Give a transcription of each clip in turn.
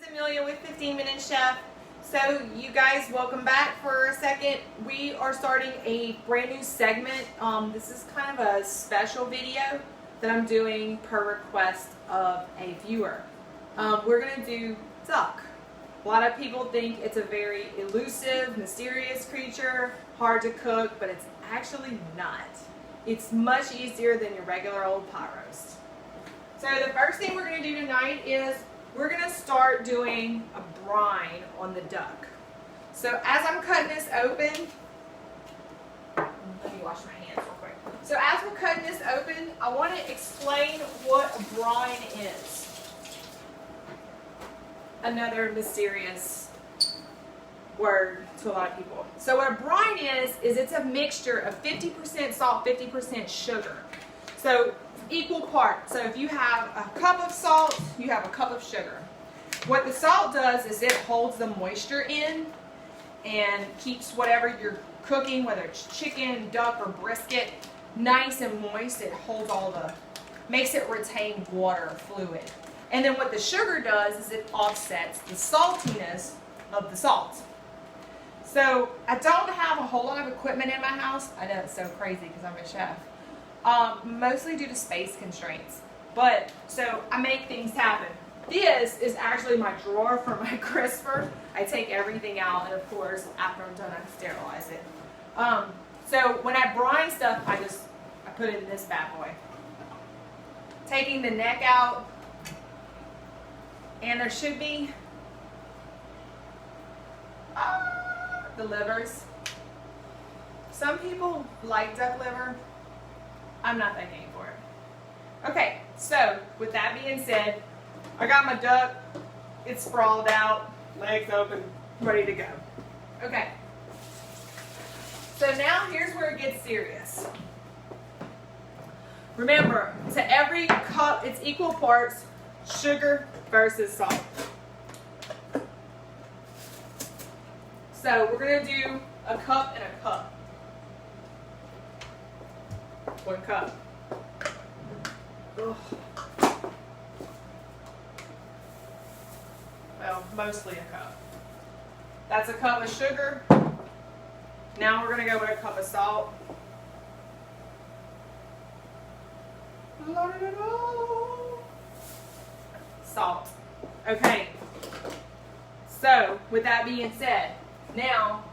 Amelia with 15 Minute Chef. So you guys, welcome back for a second. We are starting a brand new segment. This is kind of a special video that I'm doing per request of a viewer. We're going to do duck. A lot of people think it's a very elusive, mysterious creature, hard to cook, but it's actually not. It's much easier than your regular old pot roast. So the first thing we're going to do tonight is we're going to start doing a brine on the duck. So as I'm cutting this open, let me wash my hands real quick. So as we're cutting this open, I want to explain what a brine is. Another mysterious word to a lot of people. So what a brine is it's a mixture of 50% salt, 50% sugar. So equal parts. So if you have a cup of salt, you have a cup of sugar. What the salt does is it holds the moisture in and keeps whatever you're cooking, whether it's chicken, duck, or brisket, nice and moist. It holds makes it retain water fluid. And then what the sugar does is it offsets the saltiness of the salt. So I don't have a whole lot of equipment in my house. I know it's so crazy because I'm a chef. Mostly due to space constraints. But, so I make things happen. This is actually my drawer for my crisper. I take everything out, and of course, after I'm done, I sterilize it. So when I brine stuff, I put it in this bad boy. Taking the neck out, and there should be the livers. Some people like duck liver. I'm not that game for it. Okay, so with that being said, I got my duck. It's sprawled out, legs open, ready to go. Okay. So now here's where it gets serious. Remember, to every cup, it's equal parts sugar versus salt. So we're going to do a cup and a cup. 1 cup. Ugh. Well, mostly a cup. That's a cup of sugar. Now we're going to go with a cup of salt. Salt. Okay. So, with that being said, now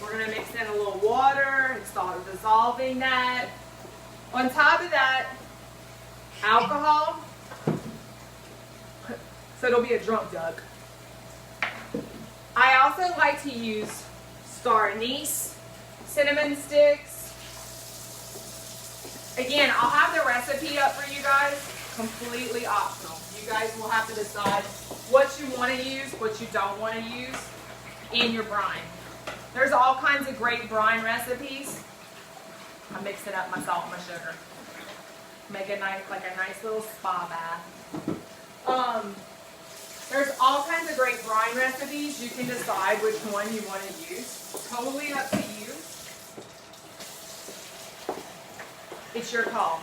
we're going to mix in a little water and start dissolving that. On top of that, alcohol. So it'll be a drunk duck. I also like to use star anise, cinnamon sticks. Again, I'll have the recipe up for you guys, completely optional. You guys will have to decide what you want to use, what you don't want to use in your brine. There's all kinds of great brine recipes. I'm mixing up my salt and my sugar. Make a nice little spa bath. There's all kinds of great brine recipes. You can decide which one you want to use. Totally up to you. It's your call.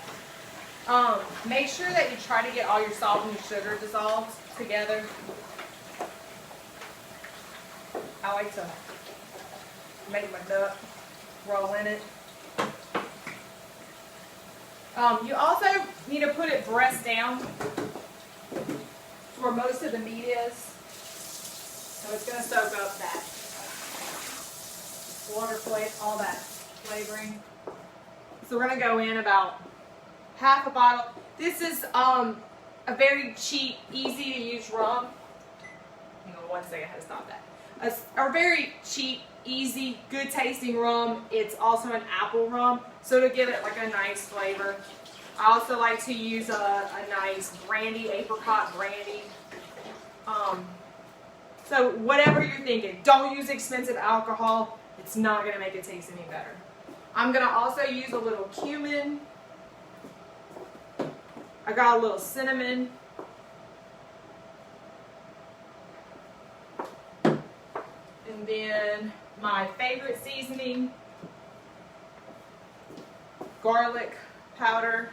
Make sure that you try to get all your salt and your sugar dissolved together. I like to make my duck roll in it. You also need to put it breast down to where most of the meat is. So it's going to soak up that water plate, all that flavoring. So we're going to go in about half a bottle. This is a very cheap, easy to use rum. Hang on 1 second, I had to stop that. A very cheap, easy, good tasting rum. It's also an apple rum, so to give it like a nice flavor. I also like to use a nice brandy, apricot brandy. So whatever you're thinking, don't use expensive alcohol. It's not going to make it taste any better. I'm going to also use a little cummin. I got a little cinnamon. And then my favorite seasoning, garlic powder.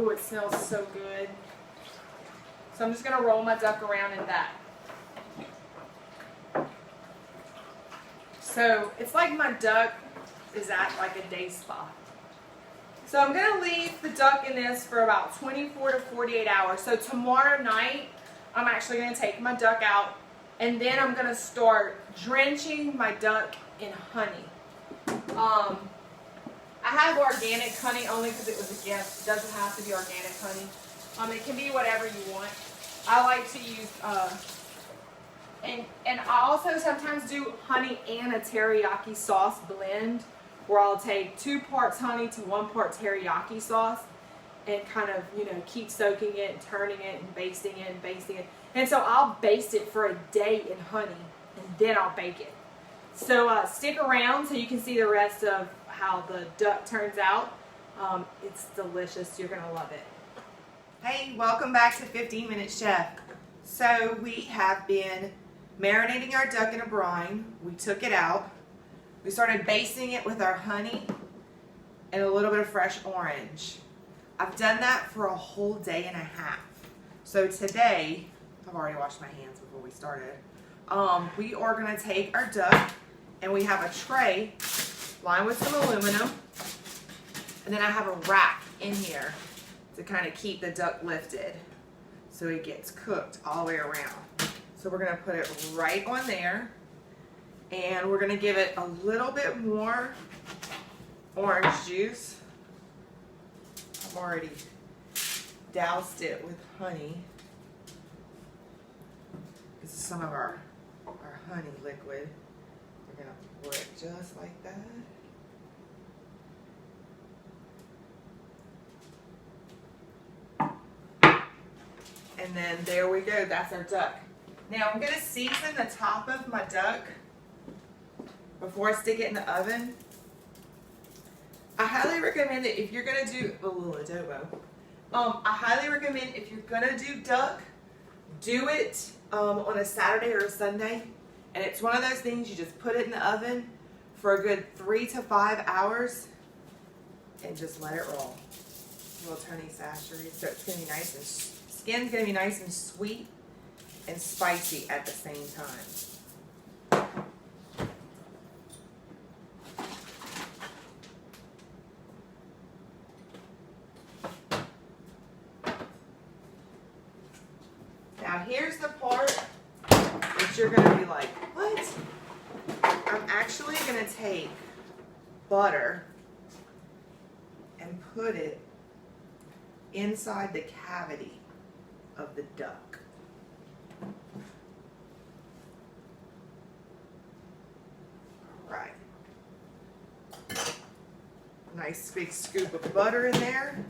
Oh, it smells so good. So I'm just going to roll my duck around in that. So it's like my duck is at like a day spa. So I'm going to leave the duck in this for about 24 to 48 hours. So tomorrow night, I'm actually going to take my duck out, and then I'm going to start drenching my duck in honey. I have organic honey only because it was a gift. It doesn't have to be organic honey. It can be whatever you want. I like to use, and I also sometimes do honey and a teriyaki sauce blend, where I'll take 2 parts honey to 1 part teriyaki sauce and kind of, keep soaking it and turning it and basting it and basting it. And so I'll baste it for a day in honey and then I'll bake it. So stick around so you can see the rest of how the duck turns out. It's delicious. You're going to love it. Hey, welcome back to 15 Minute Chef. So we have been marinating our duck in a brine. We took it out. We started basting it with our honey and a little bit of fresh orange. I've done that for a whole day and a half. So today, I've already washed my hands before we started. We are going to take our duck, and we have a tray lined with some aluminum, and then I have a rack in here to kind of keep the duck lifted so it gets cooked all the way around. So we're going to put it right on there. And we're going to give it a little bit more orange juice. I've already doused it with honey. This is some of our honey liquid. We're going to pour it just like that. And then there we go. That's our duck. Now I'm going to season the top of my duck before I stick it in the oven. I highly recommend that if you're going to do a little adobo, I highly recommend if you're going to do duck, do it on a Saturday or a Sunday. And it's one of those things you just put it in the oven for a good 3 to 5 hours and just let it roll. A little Tony Sashry, so it's going to be nice and skin's going to be nice and sweet and spicy at the same time. Now here's the part that you're going to be like, what? I'm actually going to take butter and put it inside the cavity of the duck. All right. Nice big scoop of butter in there.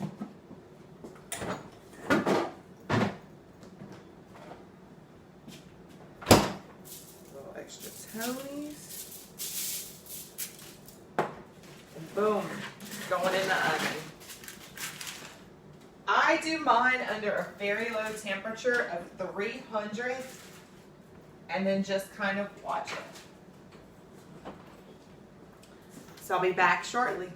Extra Tonys. And boom, going in the oven. I do mine under a very low temperature of 300 and then just kind of watch it. So I'll be back shortly.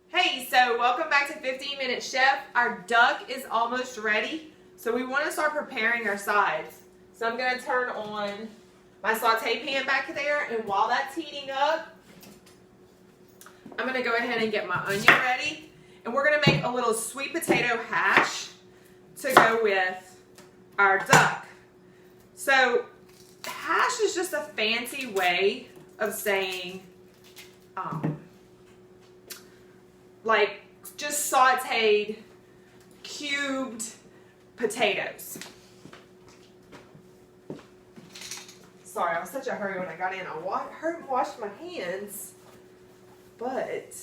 Hey, so welcome back to 15 Minute Chef. Our duck is almost ready, so we want to start preparing our sides. So I'm going to turn on my saute pan back there, and while that's heating up, I'm going to go ahead and get my onion ready, and we're going to make a little sweet potato hash to go with our duck. So hash is just a fancy way of saying like just sauteed, cubed potatoes. Sorry, I was such a hurry when I got in. I hurried and washed my hands, but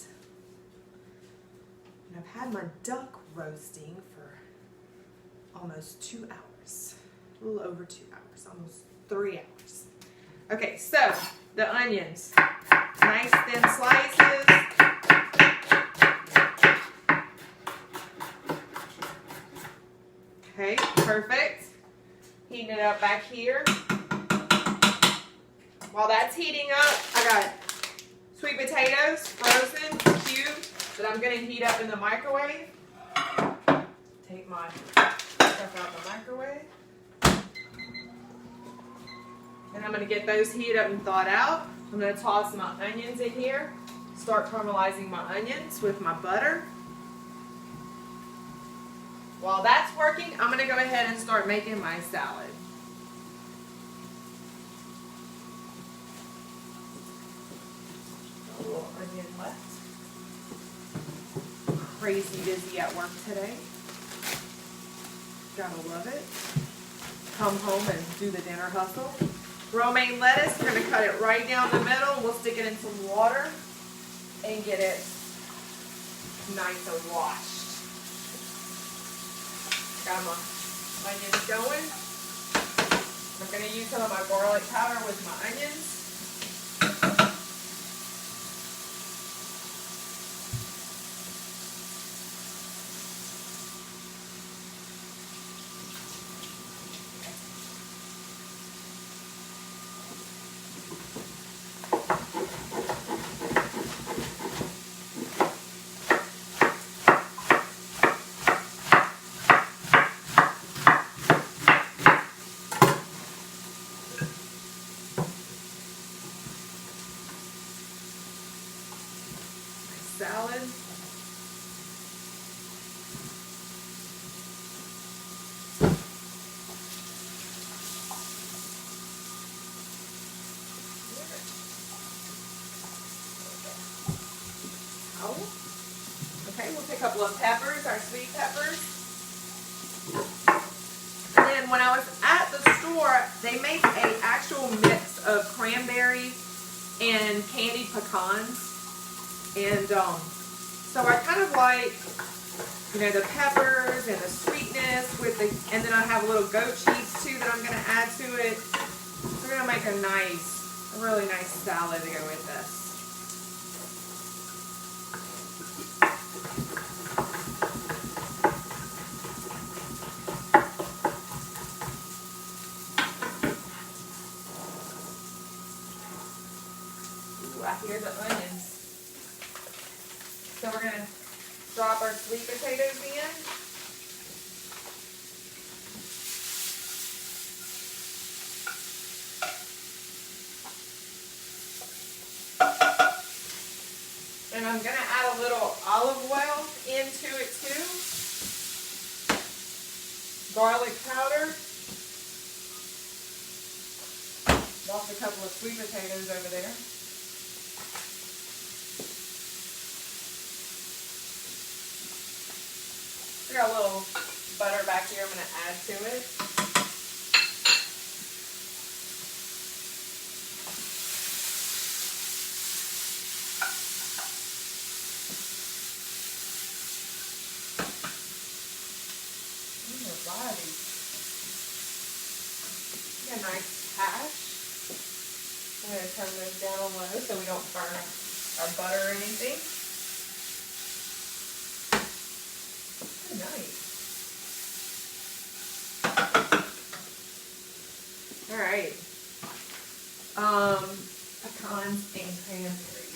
I've had my duck roasting for almost 2 hours. A little over 2 hours, almost 3 hours. Okay, so the onions, nice thin slices. Okay, perfect. Heating it up back here. While that's heating up, I got sweet potatoes, frozen, cubed, that I'm going to heat up in the microwave. Take my stuff out of the microwave. And I'm going to get those heated up and thawed out. I'm going to toss my onions in here. Start caramelizing my onions with my butter. While that's working, I'm going to go ahead and start making my salad. A little onion left. Crazy busy at work today. Gotta love it. Come home and do the dinner hustle. Romaine lettuce, we're going to cut it right down the middle. We'll stick it in some water and get it nice and washed. Got my onions going. I'm going to use some of my garlic powder with my onions. Salad. Oh. Okay, we'll pick a couple of peppers, our sweet peppers. And then when I was at the store, they make an actual mix of cranberries and candied pecans. And so I kind of like, you know, the peppers and the sweetness with the, and then I have a little goat cheese too that I'm going to add to it. So we're going to make a really nice salad to go with this. Ooh, I hear the onions. So we're going to drop our sweet potatoes in. And I'm going to add a little olive oil into it too. Garlic powder. Lost a couple of sweet potatoes over there. I got a little butter back here I'm going to add to it. Got a nice hash. I'm going to turn this down low so we don't burn our butter or anything. Nice. All right. Pecans and cranberries.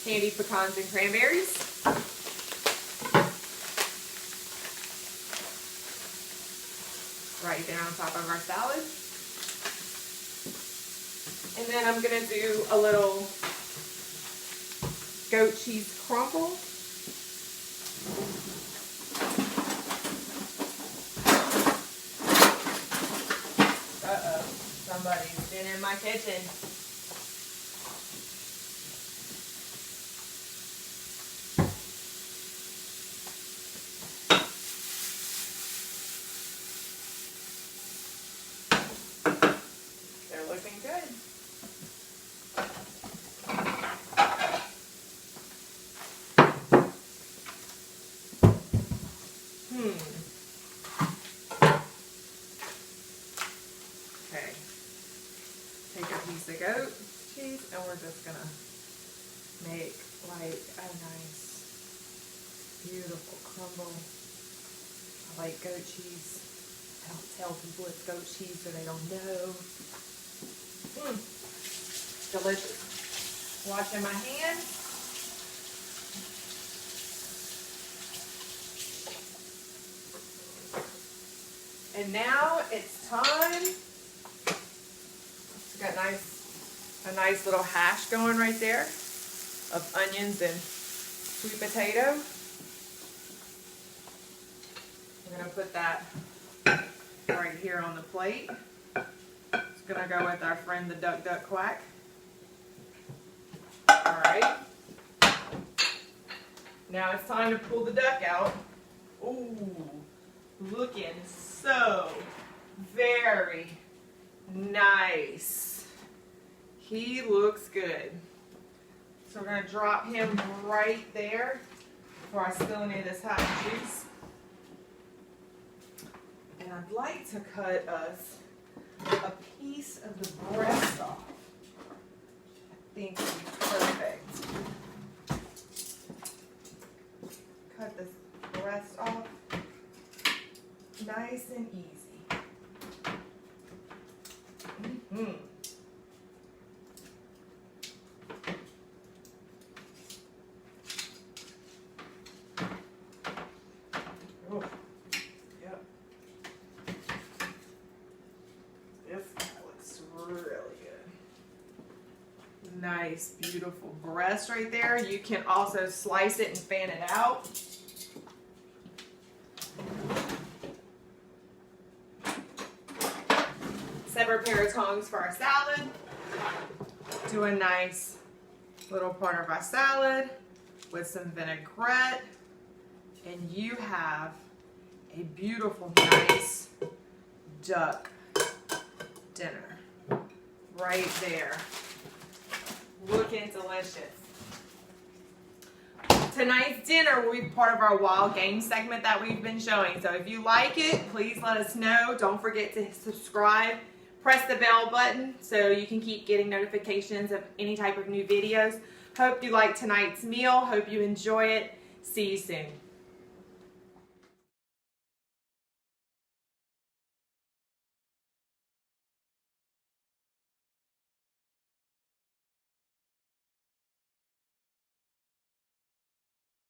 Candied pecans and cranberries. Right there on top of our salad. And then I'm going to do a little goat cheese crumble. Uh-oh, somebody's been in my kitchen. Looking good. cheese, and we're just gonna make like a nice, beautiful crumble. I like goat cheese. I don't tell people it's goat cheese so they don't know. Delicious. Washing my hands. And now it's time. It's got a nice little hash going right there of onions and sweet potato. We're gonna put that right here on the plate. It's gonna go with our friend the Duck Duck Quack. All right. Now it's time to pull the duck out. Ooh, looking so very nice. He looks good. So we're gonna drop him right there before I spill any of this hot juice. And I'd like to cut us a piece of the breast off. I think would be perfect. Cut this breast off nice and easy. Mm-hmm. Oh, yep. This looks really good. Nice, beautiful breast right there. You can also slice it and fan it out. Separate pair of tongs for our salad. Do a nice little part of our salad with some vinaigrette. And you have a beautiful, nice duck dinner right there. Looking delicious. Tonight's dinner will be part of our wild game segment that we've been showing. So if you like it, please let us know. Don't forget to subscribe. Press the bell button so you can keep getting notifications of any type of new videos. Hope you like tonight's meal. Hope you enjoy it. See you soon.